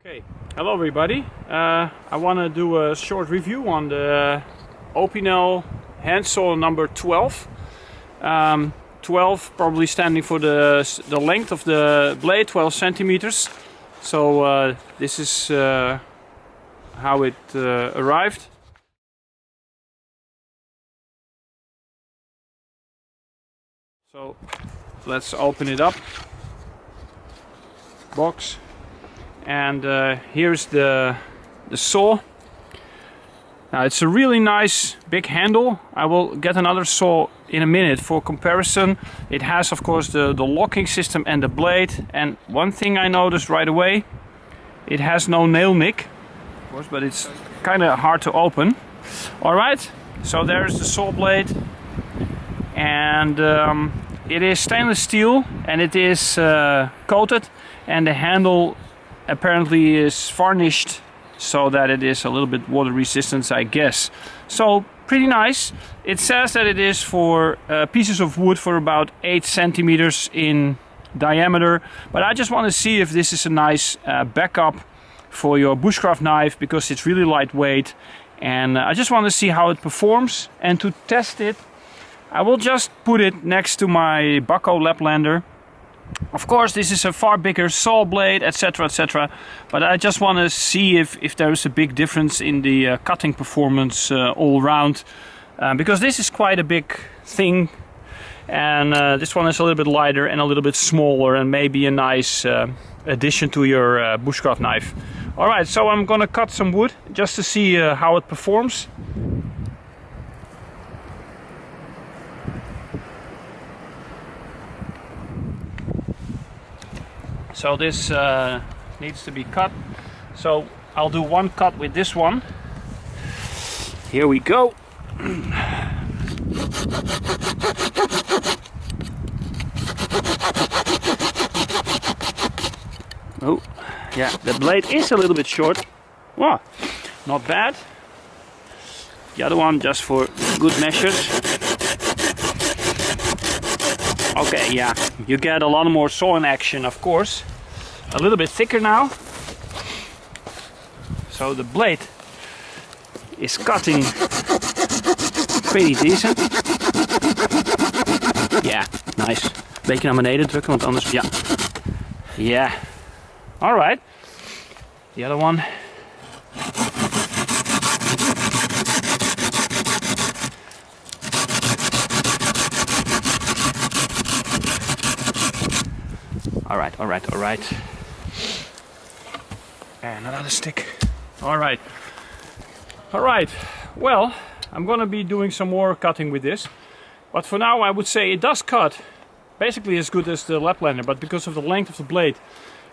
Okay, hello everybody. I want to do a short review on the Opinel handsaw number 12. 12 probably standing for the length of the blade, 12 centimeters. So this is how it arrived. So let's open it up. Box. And here's the saw. Now it's a really nice big handle. I will get another saw in a minute for comparison. It has of course the locking system and the blade. And one thing I noticed right away, it has no nail nick, of course, but it's kind of hard to open. Alright, so there's the saw blade. And it is stainless steel and it is coated, and the handle apparently is varnished so that it is a little bit water resistant, I guess. So pretty nice. It says that it is for pieces of wood for about 8 centimeters in diameter, but I just want to see if this is a nice backup for your bushcraft knife, because it's really lightweight, and I just want to see how it performs. And to test it, I will just put it next to my Bucko Laplander. Of course, this is a far bigger saw blade, etc, etc. But I just want to see if there is a big difference in the cutting performance all around. Because this is quite a big thing. And this one is a little bit lighter and a little bit smaller, and maybe a nice addition to your bushcraft knife. Alright, so I'm gonna cut some wood just to see how it performs. So this needs to be cut. So I'll do one cut with this one. Here we go. Oh, yeah, the blade is a little bit short. Wow, not bad. The other one just for good measures. Okay, yeah, you get a lot more sawing action, of course. A little bit thicker now. So the blade is cutting pretty decent. Ja, nice. Beetje naar beneden drukken, want anders... Ja. Yeah. Alright. The other one. Alright. And another stick. Alright. Well, I'm gonna be doing some more cutting with this. But for now I would say it does cut basically as good as the Laplander, but because of the length of the blade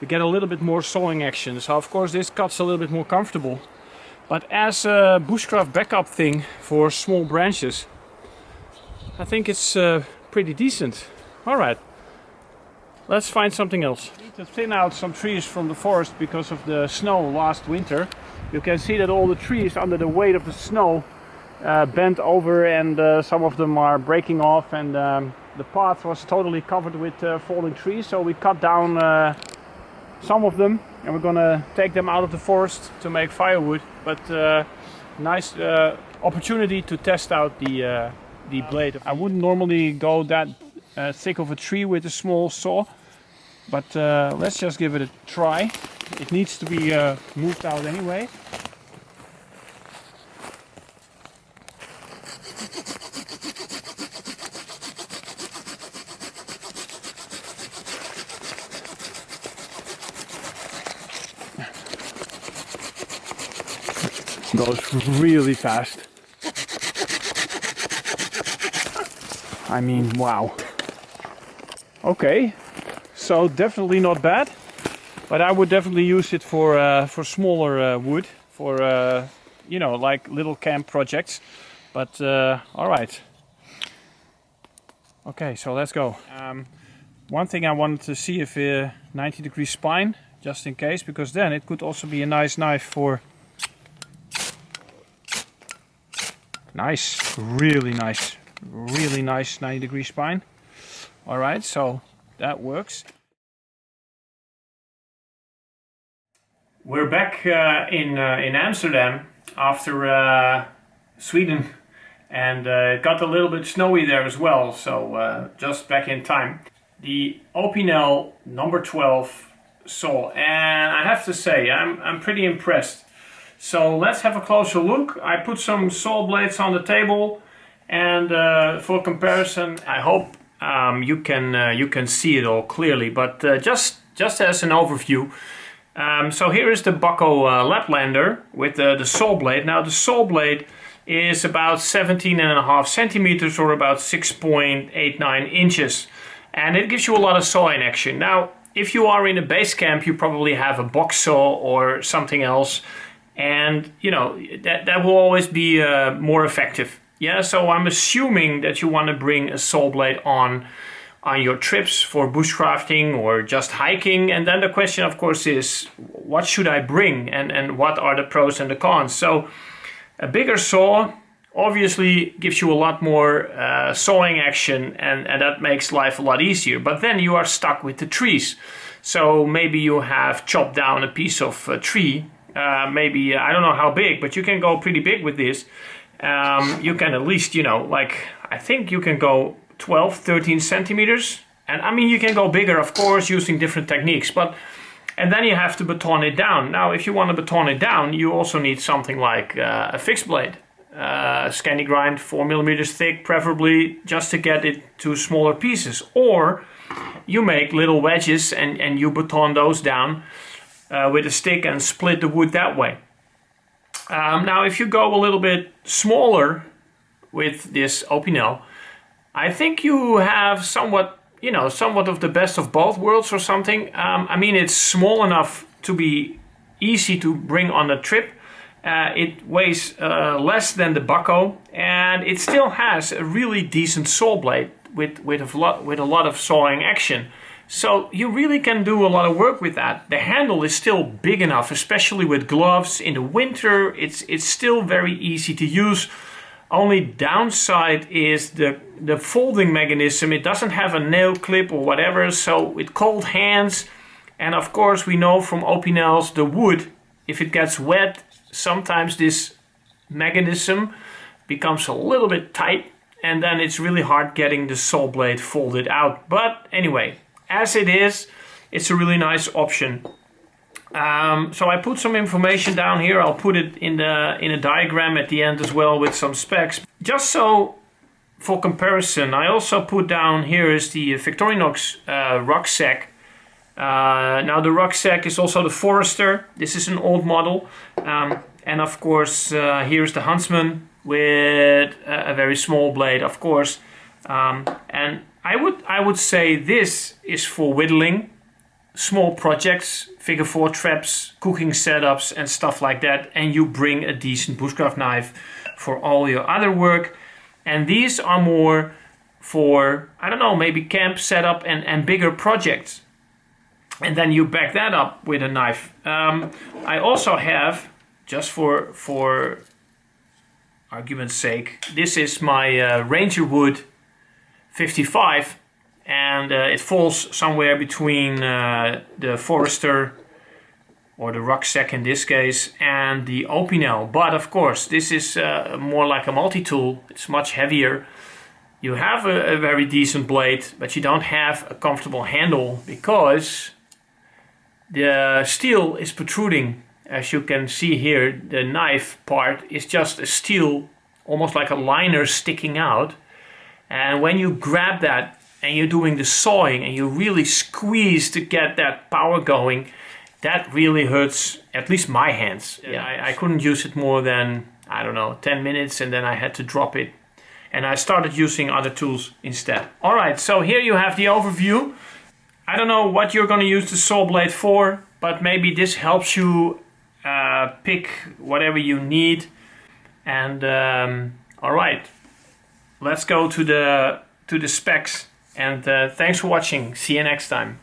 you get a little bit more sawing action. So of course this cut's a little bit more comfortable. But as a bushcraft backup thing for small branches, I think it's pretty decent. Alright. Let's find something else. I need to thin out some trees from the forest because of the snow last winter. You can see that all the trees under the weight of the snow bent over, and some of them are breaking off, and the path was totally covered with falling trees. So we cut down some of them, and we're gonna take them out of the forest to make firewood. But nice opportunity to test out the blade. I wouldn't normally go that thick of a tree with a small saw, but let's just give it a try. It needs to be moved out anyway. It goes really fast. I mean, wow. Okay, so definitely not bad, but I would definitely use it for smaller wood, for you know, like little camp projects. But all right. Okay, so let's go. One thing I wanted to see if 90-degree spine, just in case, because then it could also be a nice knife for. Nice, really nice 90-degree spine. Alright, so that works. We're back in Amsterdam after Sweden, and it got a little bit snowy there as well, so just back in time. The Opinel Nº 12 saw, and I have to say I'm pretty impressed. So let's have a closer look. I put some saw blades on the table, and for comparison, I hope you can see it all clearly, but just as an overview. So here is the Bucko Laplander with the saw blade. Now the saw blade is about 17.5 centimeters or about 6.89 inches, and it gives you a lot of sawing action. Now if you are in a base camp, you probably have a box saw or something else, and you know that will always be more effective. Yeah, so I'm assuming that you want to bring a saw blade on your trips for bushcrafting or just hiking, and then the question of course is, what should I bring, and what are the pros and the cons? So a bigger saw obviously gives you a lot more sawing action, and that makes life a lot easier, but then you are stuck with the trees. So maybe you have chopped down a piece of tree, maybe I don't know how big, but you can go pretty big with this. You can at least, you know, like I think you can go 12-13 centimeters, and I mean you can go bigger of course using different techniques, and then you have to baton it down. Now if you want to baton it down, you also need something like a fixed blade, Scandi grind 4mm thick preferably, just to get it to smaller pieces, or you make little wedges and you baton those down with a stick and split the wood that way. Now if you go a little bit smaller with this Opinel, I think you have somewhat of the best of both worlds or something. I mean, it's small enough to be easy to bring on a trip. It weighs less than the Bucko, and it still has a really decent saw blade with a lot of sawing action. So you really can do a lot of work with that. The handle is still big enough, especially with gloves in the winter. It's still very easy to use. Only downside is the folding mechanism. It doesn't have a nail clip or whatever, so with cold hands, and of course we know from Opinels, the wood, if it gets wet, sometimes this mechanism becomes a little bit tight, and then it's really hard getting the saw blade folded out. But anyway, as it is, it's a really nice option. So I put some information down here. I'll put it in a diagram at the end as well with some specs. Just so for comparison, I also put down here is the Victorinox rucksack. Now the rucksack is also the Forester. This is an old model. And of course here's the Huntsman with a very small blade, of course. And I would say this is for whittling, small projects, figure 4 traps, cooking setups and stuff like that, and you bring a decent bushcraft knife for all your other work. And these are more for, I don't know, maybe camp setup and bigger projects, and then you back that up with a knife. I also have, just for argument's sake, this is my Ranger Wood 55, and it falls somewhere between the Forester, or the rucksack in this case, and the Opinel. But of course this is more like a multi-tool. It's much heavier. You have a very decent blade, but you don't have a comfortable handle because the steel is protruding. As you can see here, the knife part is just a steel, almost like a liner sticking out. And when you grab that and you're doing the sawing and you really squeeze to get that power going, that really hurts, at least my hands. Yeah. I couldn't use it more than, I don't know, 10 minutes, and then I had to drop it. And I started using other tools instead. Alright, so here you have the overview. I don't know what you're going to use the saw blade for, but maybe this helps you pick whatever you need. And alright, let's go to the specs. And thanks for watching. See you next time.